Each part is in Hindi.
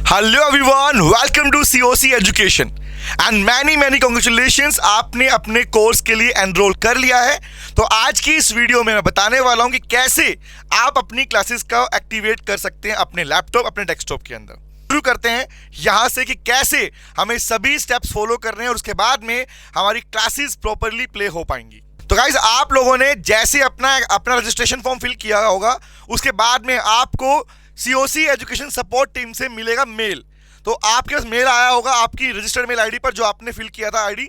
Hello everyone, welcome to COC education and many congratulations, आपने अपने कोर्स के लिए एनरोल कर लिया है। तो आज की इस वीडियो में मैं बताने वाला हूं कि कैसे आप अपनी क्लासेस का एक्टिवेट कर सकते हैं अपने लैपटॉप, अपने डेस्कटॉप के अंदर। शुरू करते हैं यहां से कि कैसे हमें सभी स्टेप्स फॉलो करने हैं और उसके बाद में हमारी क्लासेस प्रॉपरली प्ले हो पाएंगी। तो गाइज, आप लोगों ने जैसे अपना रजिस्ट्रेशन फॉर्म फिल किया होगा, उसके बाद में आपको सीओसी एजुकेशन सपोर्ट टीम से मिलेगा मेल। तो आपके पास मेल आया होगा आपकी रजिस्टर्ड मेल आईडी पर जो आपने फिल किया था आईडी।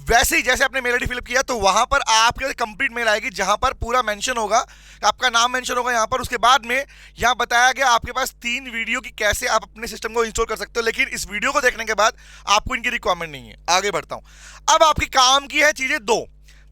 वैसे ही जैसे आपने मेल आईडी फिल किया तो वहां पर आपके कंप्लीट मेल आएगी जहां पर पूरा मेंशन होगा, आपका नाम मेंशन होगा यहाँ पर। उसके बाद में यहाँ बताया गया आपके पास 3 वीडियो की कैसे आप अपने सिस्टम को इंस्टॉल कर सकते हो। लेकिन इस वीडियो को देखने के बाद आपको इनकी रिक्वायरमेंट नहीं है। आगे बढ़ता हूं। अब आपके काम की है चीजें 2।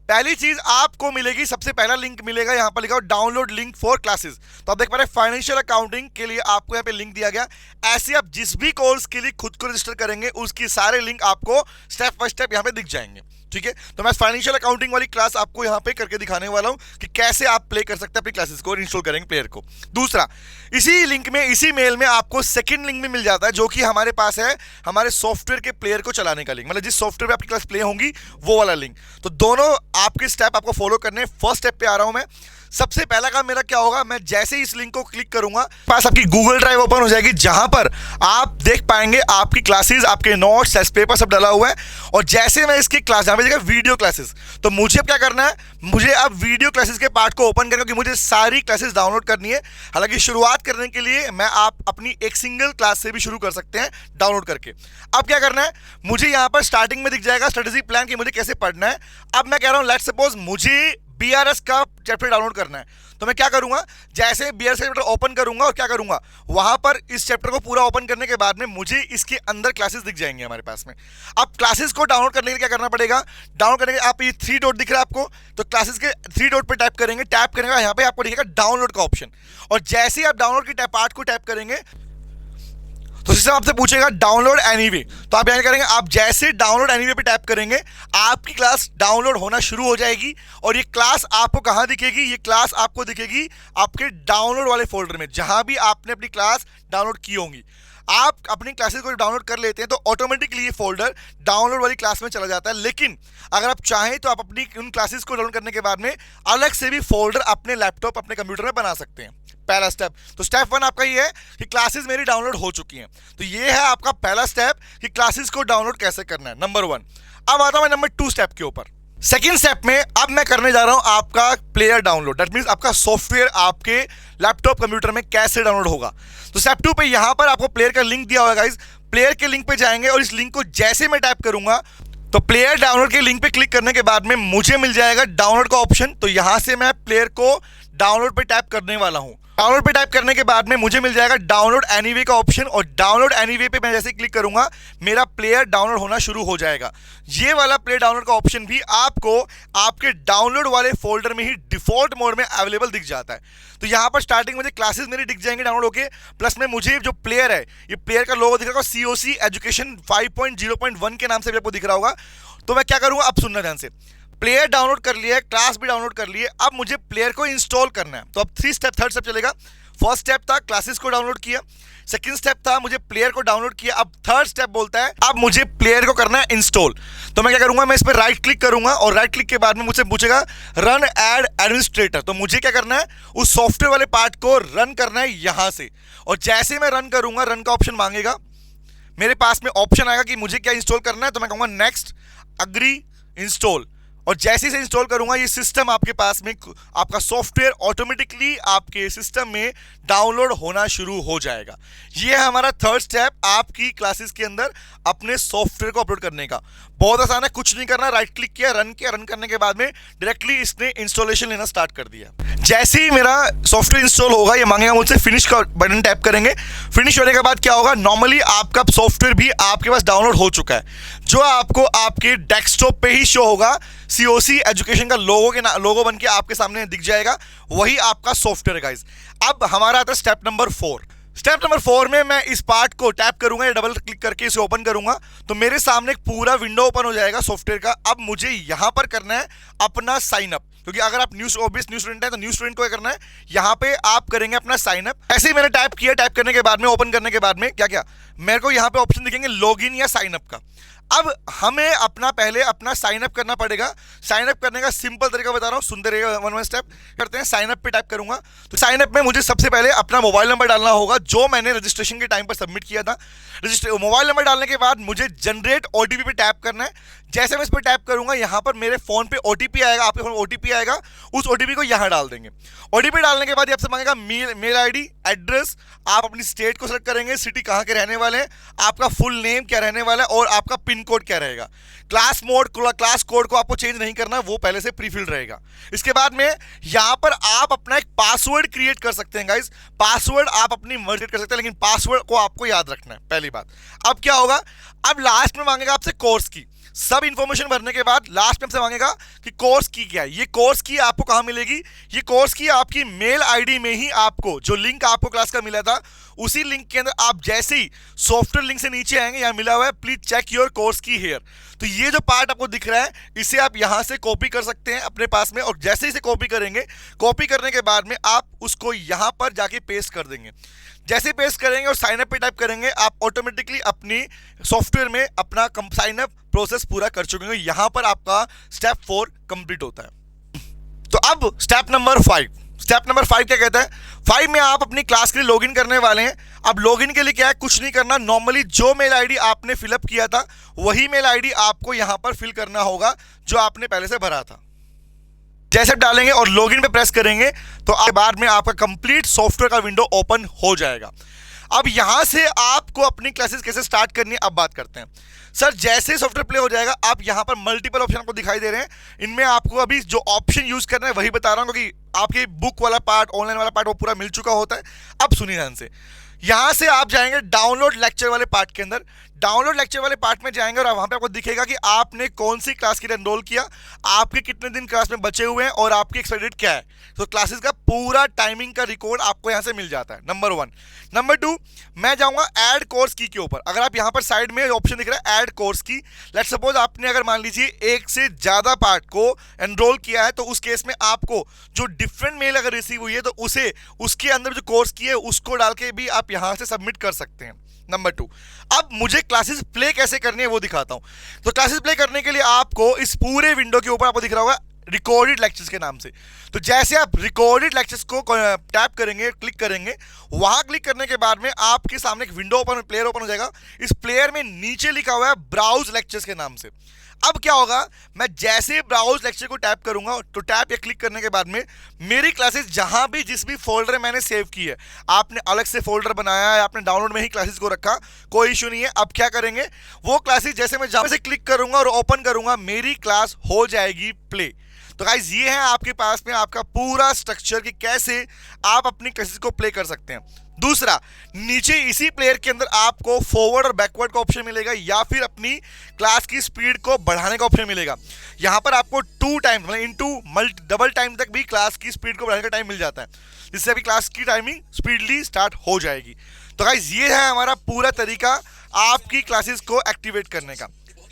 पहली चीज आपको मिलेगी, सबसे पहला लिंक मिलेगा, यहां पर लिखा हो डाउनलोड लिंक फॉर क्लासेस। तो आप देख पा रहे हैं फाइनेंशियल अकाउंटिंग के लिए आपको यहां पे लिंक दिया गया। ऐसे आप जिस भी कोर्स के लिए खुद को रजिस्टर करेंगे उसकी सारे लिंक आपको स्टेप बाय स्टेप यहां पे दिख जाएंगे। ठीक है, तो मैं फाइनेंशियल अकाउंटिंग वाली क्लास आपको यहां पे करके दिखाने वाला हूं कि कैसे आप प्ले कर सकते हैं अपनी क्लासेस को और इंस्टॉल करेंगे प्लेयर को। दूसरा, इसी लिंक में, इसी मेल में आपको सेकंड लिंक भी मिल जाता है जो कि हमारे पास है, हमारे सॉफ्टवेयर के प्लेयर को चलाने का लिंक, मतलब जिस सॉफ्टवेयर पे आपकी क्लास प्ले होंगी वो वाला लिंक। तो दोनों आपके स्टेप आपको फॉलो करने। फर्स्ट स्टेप पे आ रहा हूं मैं। सबसे पहला काम मेरा क्या होगा, मैं जैसे ही इस लिंक को क्लिक करूंगा पास आपकी गूगल ड्राइव ओपन हो जाएगी जहां पर आप देख पाएंगे आपकी क्लासेस, आपके नोट्स, टेस्ट पेपर सब डाला हुआ है। और जैसे मैं इसकी क्लास, जहां पे देखा वीडियो क्लासेस, तो मुझे अब क्या करना है, मुझे अब वीडियो क्लासेस के पार्ट को ओपन करना, क्योंकि मुझे सारी क्लासेस डाउनलोड करनी है। हालांकि शुरुआत करने के लिए मैं आप अपनी एक सिंगल क्लास से भी शुरू कर सकते हैं डाउनलोड करके। अब क्या करना है, मुझे यहां पर स्टार्टिंग में दिख जाएगा स्ट्रेटेजी प्लान कि मुझे कैसे पढ़ना है। अब मैं कह रहा हूं, लेट्स सपोज मुझे बीआरएस का चैप्टर डाउनलोड करना है, तो मैं क्या करूंगा, जैसे बीआरएस का चैप्टर ओपन करूंगा और क्या करूंगा, वहां पर इस चैप्टर को पूरा ओपन करने के बाद में मुझे इसके अंदर क्लासेस दिख जाएंगे हमारे पास में। अब क्लासेस को डाउनलोड करने के लिए क्या करना पड़ेगा, डाउनलोड करने के लिए आप ये 3 डॉट दिख रहा है आपको, तो क्लासेस के 3 डॉट पे टैप करेंगे। टैप करेंगे, यहाँ पे आपको दिखेगा डाउनलोड का ऑप्शन, और जैसे ही आप डाउनलोड की पार्ट को टैप करेंगे तो सिस्टम आपसे पूछेगा डाउनलोड एनीवे। तो आप यहाँ करेंगे, आप जैसे डाउनलोड एनीवे पे टैप करेंगे आपकी क्लास डाउनलोड होना शुरू हो जाएगी। और ये क्लास आपको कहाँ दिखेगी, ये क्लास आपको दिखेगी आपके डाउनलोड वाले फोल्डर में, जहां भी आपने अपनी क्लास डाउनलोड की होंगी। आप अपनी क्लासेस को डाउनलोड कर लेते हैं तो ऑटोमेटिकली ये फोल्डर डाउनलोड वाली क्लास में चला जाता है। लेकिन अगर आप चाहें तो आप अपनी उन क्लासेस को डाउनलोड करने के बाद में अलग से भी फोल्डर अपने लैपटॉप, अपने कंप्यूटर में बना सकते हैं। पहला स्टेप, तो स्टेप 1 आपका ये है कि क्लासेस मेरी डाउनलोड हो चुकी हैं। तो ये है आपका पहला स्टेप कि क्लासेस को डाउनलोड कैसे करना है, नंबर 1। अब आता हूं मैं नंबर 2 स्टेप के ऊपर। सेकेंड स्टेप में अब मैं करने जा रहा हूं आपका प्लेयर डाउनलोड। दैट मींस आपका सॉफ्टवेयर आपके लैपटॉप, कंप्यूटर में कैसे डाउनलोड होगा। तो स्टेप 2 पे यहां पर आपको प्लेयर का लिंक दिया हुआ है गाइस। प्लेयर के लिंक पे जाएंगे और इस लिंक को जैसे मैं टाइप करूंगा तो प्लेयर डाउनलोड के लिंक पे क्लिक करने के बाद में मुझे मिल जाएगा डाउनलोड का ऑप्शन। तो यहां से मैं प्लेयर को डाउनलोड पे टाइप करने वाला हूं। डाउनलोड पे टाइप करने के बाद में मुझे मिल जाएगा डाउनलोड एनीवे का ऑप्शन, और डाउनलोड एनीवे पे मैं जैसे क्लिक करूंगा मेरा प्लेयर डाउनलोड होना शुरू हो जाएगा। ये वाला प्लेयर डाउनलोड का ऑप्शन भी आपको आपके डाउनलोड वाले फोल्डर में ही डिफॉल्ट मोड में अवेलेबल दिख जाता है। तो यहाँ पर स्टार्टिंग मुझे क्लासेस मेरी दिख जाएंगे डाउनलोड होके, प्लस में मुझे जो प्लेयर है, ये प्लेयर का लोगो दिख रहा होगा, सीओसी एजुकेशन 5.0.1 के नाम से भी आपको दिख रहा होगा। तो मैं क्या करूँगा, अब सुनना ध्यान से। प्लेयर डाउनलोड कर लिया है, क्लास भी डाउनलोड कर लिए, अब मुझे प्लेयर को इंस्टॉल करना है। तो अब 3 स्टेप, थर्ड स्टेप चलेगा। फर्स्ट स्टेप था क्लासेस को डाउनलोड किया, सेकंड स्टेप था मुझे प्लेयर को डाउनलोड किया, अब थर्ड स्टेप बोलता है अब मुझे प्लेयर को करना है इंस्टॉल। तो मैं क्या करूंगा, मैं इस पर राइट क्लिक करूंगा और राइट क्लिक के बाद में मुझसे पूछेगा रन एड एडमिनिस्ट्रेटर। तो मुझे क्या करना है, उस सॉफ्टवेयर वाले पार्ट को रन करना है यहां से। और जैसे मैं रन करूंगा, रन का ऑप्शन मांगेगा, मेरे पास में ऑप्शन आएगा कि मुझे क्या इंस्टॉल करना है। तो मैं कहूंगा नेक्स्ट, अग्री, इंस्टॉल। और जैसे ही इंस्टॉल करूंगा ये सिस्टम आपके पास में, आपका सॉफ्टवेयर ऑटोमेटिकली आपके सिस्टम में डाउनलोड होना शुरू हो जाएगा। ये है हमारा थर्ड स्टेप आपकी क्लासेस के अंदर अपने सॉफ्टवेयर को अपलोड करने का। बहुत आसान है, कुछ नहीं करना, राइट क्लिक किया, रन किया, रन करने के बाद में डायरेक्टली इसने इंस्टॉलेशन लेना स्टार्ट कर दिया। जैसे ही मेरा सॉफ्टवेयर इंस्टॉल होगा ये मांगेगा मुझसे फिनिश का बटन टैप करेंगे। फिनिश होने के बाद क्या होगा, नॉर्मली आपका सॉफ्टवेयर भी आपके पास डाउनलोड हो चुका है, जो आपको आपके डेस्कटॉप पे ही शो होगा। सीओसी एजुकेशन का लोगो बन के आपके सामने दिख जाएगा, वही आपका सॉफ्टवेयर गाइस। अब हमारा आता है स्टेप नंबर 4। स्टेप नंबर 4 में मैं इस पार्ट को टैप करूंगा या डबल क्लिक करके इसे ओपन करूंगा तो मेरे सामने एक पूरा विंडो ओपन हो जाएगा सॉफ्टवेयर का। अब मुझे यहां पर करना है अपना साइन अप, क्योंकि अगर आप न्यू स्टूडेंट है तो न्यू स्टूडेंट को क्या करना है, यहां पे आप करेंगे अपना साइन अप। ऐसे ही मैंने टाइप किया, टाइप करने के बाद में ओपन करने के बाद में क्या क्या मेरे को यहां पे ऑप्शन दिखेंगे लॉगिन या साइन अप का। अब हमें पहले अपना साइन अप करना पड़ेगा। साइन अप करने का सिंपल तरीका बता रहा हूं, सुनते रहिएगा, वन स्टेप करते हैं। साइन अप पे टाइप करूंगा तो साइन अप में मुझे सबसे पहले अपना मोबाइल नंबर डालना होगा जो मैंने रजिस्ट्रेशन के टाइम पर सबमिट किया था। मोबाइल नंबर डालने के बाद मुझे जनरेट ओटीपी पे टैप करना है। जैसे मैं इस पर टैप करूंगा यहां पर मेरे फोन पे ओटीपी आएगा, आपके फोन ओटीपी आएगा, उस ओटीपी को यहां डाल देंगे। ओटीपी डालने के बाद ये आपसे मांगेगा मेल आईडी, एड्रेस, आप अपनी स्टेट को सेलेक्ट करेंगे, सिटी कहां के रहने वाले हैं, आपका फुल नेम क्या रहने वाला है और आपका पिन कोड क्या रहेगा। क्लास कोड को आपको चेंज नहीं करना, वो पहले से प्रीफिल्ड रहेगा। इसके बाद में यहां पर आप अपना एक पासवर्ड क्रिएट कर सकते हैं गाइस। पासवर्ड आप अपनी मर्जी कर सकते हैं, लेकिन पासवर्ड को आपको याद रखना है, पहली बात। अब क्या होगा, अब लास्ट में मांगेगा आपसे कोर्स की। सब इंफॉर्मेशन भरने के बाद लास्ट में आपसे मांगेगा कि कोर्स की क्या है। ये कोर्स की आपको कहां मिलेगी, ये कोर्स की आपकी मेल आईडी में ही आपको जो लिंक आपको क्लास का मिला था उसी लिंक के अंदर आप जैसे ही सॉफ्टवेयर लिंक से नीचे आएंगे, यहां मिला हुआ है प्लीज चेक योर कोर्स की हियर। तो ये जो पार्ट आपको दिख रहा है इसे आप यहां से कॉपी कर सकते हैं अपने पास में, और जैसे ही इसे कॉपी करेंगे, कॉपी करने के बाद में आप उसको यहां पर जाके पेस्ट कर देंगे। जैसे पेस्ट करेंगे और साइन अप पे टाइप करेंगे, आप ऑटोमेटिकली अपनी सॉफ्टवेयर में अपना साइन अप प्रोसेस पूरा कर चुके हैं। यहां पर आपका स्टेप 4 कंप्लीट होता है। तो अब स्टेप नंबर 5 क्या कहता है, 5 में आप अपनी क्लास के लिए लॉगिन करने वाले हैं। अब लॉगिन के लिए क्या है, कुछ नहीं करना, नॉर्मली जो मेल आईडी आपने फिलअप किया था वही मेल आईडी आपको यहां पर फिल करना होगा जो आपने पहले से भरा था। जैसे डालेंगे और लॉगिन पे प्रेस करेंगे तो बाद में आपका कंप्लीट सॉफ्टवेयर का विंडो ओपन हो जाएगा। अब यहां से आपको अपनी क्लासेस कैसे स्टार्ट करनी है अब बात करते हैं। सर जैसे सॉफ्टवेयर प्ले हो जाएगा, आप यहां पर मल्टीपल ऑप्शन आपको दिखाई दे रहे हैं, इनमें आपको अभी जो ऑप्शन यूज करना है वही बता रहा हूं, क्योंकि आपके बुक वाला पार्ट, ऑनलाइन वाला पार्ट वो पूरा मिल चुका होता है। अब सुनिए ध्यान से, यहां से आप जाएंगे डाउनलोड लेक्चर वाले पार्ट के अंदर। डाउनलोड लेक्चर वाले पार्ट में जाएंगे और वहां पे आपको दिखेगा कि आपने कौन सी क्लास के लिए एनरोल किया, आपके कितने दिन क्लास में बचे हुए हैं और आपकी एक्सपायरी डेट क्या है। तो क्लासेस का पूरा टाइमिंग का रिकॉर्ड आपको यहां से मिल जाता है, नंबर 1। नंबर 2, मैं जाऊंगा ऐड कोर्स की के ऊपर। अगर आप यहां पर साइड में ऑप्शन दिख रहा है ऐड कोर्स की, लेट्स सपोज आपने अगर मान लीजिए एक से ज्यादा पार्ट को एनरोल किया है, तो उस केस में आपको जो डिफरेंट मेल अगर रिसीव हुई है तो उसे उसके अंदर जो कोर्स की है उसको डाल के भी आप यहां से सबमिट कर सकते हैं। नंबर 2, अब मुझे क्लासेस प्ले कैसे करनी है वो दिखाता हूं। तो क्लासेस प्ले करने के लिए आपको इस पूरे विंडो के ऊपर आपको दिख रहा होगा रिकॉर्डेड लेक्चर्स के नाम से। तो जैसे आप रिकॉर्डेड लेक्चर्स को टैप करेंगे, क्लिक करेंगे, वहां क्लिक करने के बाद में आपके सामने एक विंडो ओपन, प्लेयर ओपन हो जाएगा। इस प्लेयर में नीचे लिखा हुआ है ब्राउज लेक्चर्स के नाम से। अब क्या होगा, मैं जैसे ब्राउज लेक्चर को टैप करूंगा तो टैप या क्लिक करने के बाद में मेरी क्लासेस जहां भी जिस भी फोल्डर में मैंने सेव की है, आपने अलग से फोल्डर बनाया है, आपने डाउनलोड में ही क्लासेस को रखा, कोई इशू नहीं है। अब क्या करेंगे, वो क्लासेस जैसे मैं जहां से क्लिक करूंगा और ओपन करूंगा मेरी क्लास हो जाएगी प्ले। तो गाइस ये है आपके पास में आपका पूरा स्ट्रक्चर कि कैसे आप अपनी क्लासेस को प्ले कर सकते हैं। दूसरा, नीचे इसी प्लेयर के अंदर आपको फॉरवर्ड और बैकवर्ड का ऑप्शन मिलेगा या फिर अपनी क्लास की स्पीड को बढ़ाने का ऑप्शन मिलेगा। यहां पर आपको 2 टाइम मतलब इनटू डबल टाइम तक भी क्लास की स्पीड को बढ़ाने का टाइम मिल जाता है, जिससे अभी क्लास की टाइमिंग स्पीडली स्टार्ट हो जाएगी। तो गाइस ये है हमारा पूरा तरीका आपकी क्लासेस को एक्टिवेट करने का।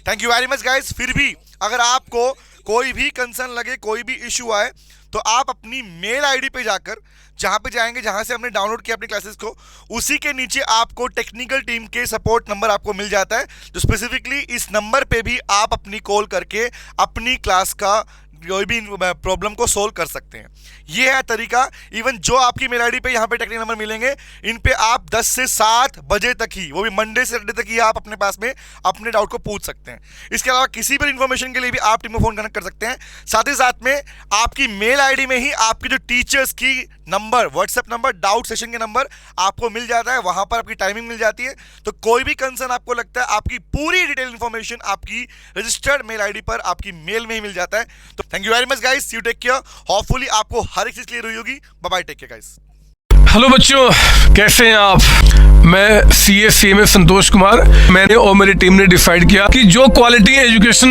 Thank you very much guys. फिर भी अगर आपको कोई भी कंसर्न लगे, कोई भी इशू आए, तो आप अपनी मेल आईडी पे जाकर जहां पे जाएंगे जहां से हमने डाउनलोड किया अपनी क्लासेस को, उसी के नीचे आपको टेक्निकल टीम के सपोर्ट नंबर आपको मिल जाता है, जो स्पेसिफिकली इस नंबर पे भी आप अपनी कॉल करके अपनी क्लास का कोई भी प्रॉब्लम को सोल्व कर सकते हैं। ये है तरीका। इवन जो आपकी मेल आईडी पे यहाँ पे टेक्निकल नंबर मिलेंगे, इन पे आप 10 से 7 बजे तक ही, वो भी मंडे से सैटरडे तक ही आप अपने पास में अपने डाउट को पूछ सकते हैं। इसके अलावा किसी भी इन्फॉर्मेशन के लिए भी आप टीम में फोन कनेक्ट कर सकते हैं। साथ ही साथ में आपकी मेल आईडी में ही आपकी जो टीचर्स की number, WhatsApp number, doubt session के नंबर आपको मिल जाता है, वहां पर आपकी टाइमिंग मिल जाती है। तो कोई भी कंसर्न आपको लगता है, आपकी पूरी डिटेल इन्फॉर्मेशन आपकी रजिस्टर्ड मेल आईडी पर आपकी मेल में ही मिल जाता है। तो thank you very much guys, you take care. Hopefully आपको हर एक चीज क्लियर हुई होगी। Bye bye, take care guys. Hello बच्चों, कैसे हैं आप? मैं CA संतोष कुमार। मैंने और मेरी टीम ने डिसाइड किया कि जो क्वालिटी एजुकेशन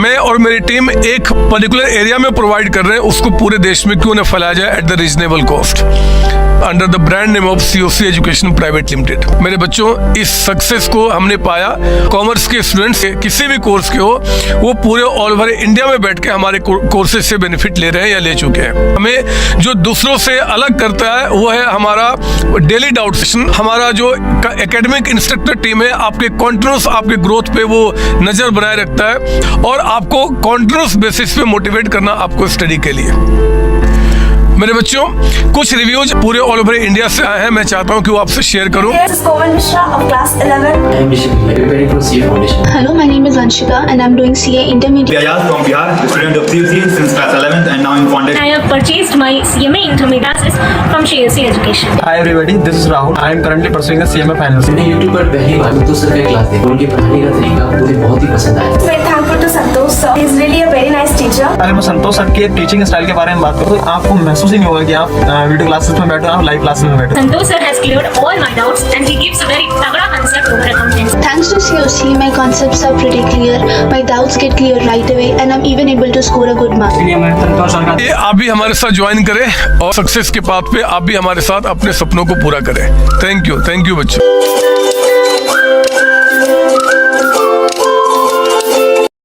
मैं और मेरी टीम एक पर्टिकुलर एरिया में प्रोवाइड कर रहे हैं उसको पूरे देश में क्यों न फैलाया जाए at the reasonable cost under the brand name of COC education private limited. मेरे बच्चों, इस सक्सेस को हमने पाया, कॉमर्स के स्टूडेंट्स किसी भी कोर्स के हो वो पूरे ऑल ओवर इंडिया में बैठ के हमारे कोर्सेज से बेनिफिट ले रहे हैं या ले चुके हैं। हमें जो दूसरों से अलग करता है वो है हमारा डेली डाउट सेशन। हमारा जो एकेडमिक इंस्ट्रक्टर टीम है आपके कॉन्टिन्यूस आपके ग्रोथ पे वो नजर बनाए रखता है और आपको कॉन्टिन्यूस बेसिस पे मोटिवेट करना आपको स्टडी के लिए। मेरे बच्चों, कुछ रिव्यूज पूरे ऑल ओवर इंडिया से आए हैं, मैं चाहता हूं कि वो आपसे शेयर करूं। This is Komal Mishra of class 11. I am Rishi. I am preparing for CA Foundation. Hello, my name is Anshika and I'm doing CA Intermediate. Ayaz from Bihar, the student of COC since class 11th and now in founded. I have purchased my CMA intermediate classes from COC Education. Hi everybody, this is Rahul. I am currently pursuing the CMA finals. मैंने YouTube पर पहली बार संतोष सर का क्लास देखा। उनके पढ़ाने का तरीका मुझे बहुत ही पसंद आया। Very thankful to Santosh sir. He is really a very nice teacher. अगर मैं संतोष सर के टीचिंग स्टाइल के बारे में बात करूँ तो आपको महसूस ही नहीं होगा कि आप वीडियो क्लासेस में बैठे हो, आप लाइव क्लासेस में बैठे हो। Santosh sir has cleared all my doubts and he gives a very तगड़ा concept over accountancy. Thanks to COC, my concepts are pretty clear, my doubts get clear right away and I'm even able to score a good mark. ये आप भी हमारे साथ ज्वाइन करें और सक्सेस के पाथ पे आप भी हमारे साथ अपने सपनों को पूरा करें। थैंक यू बच्चों।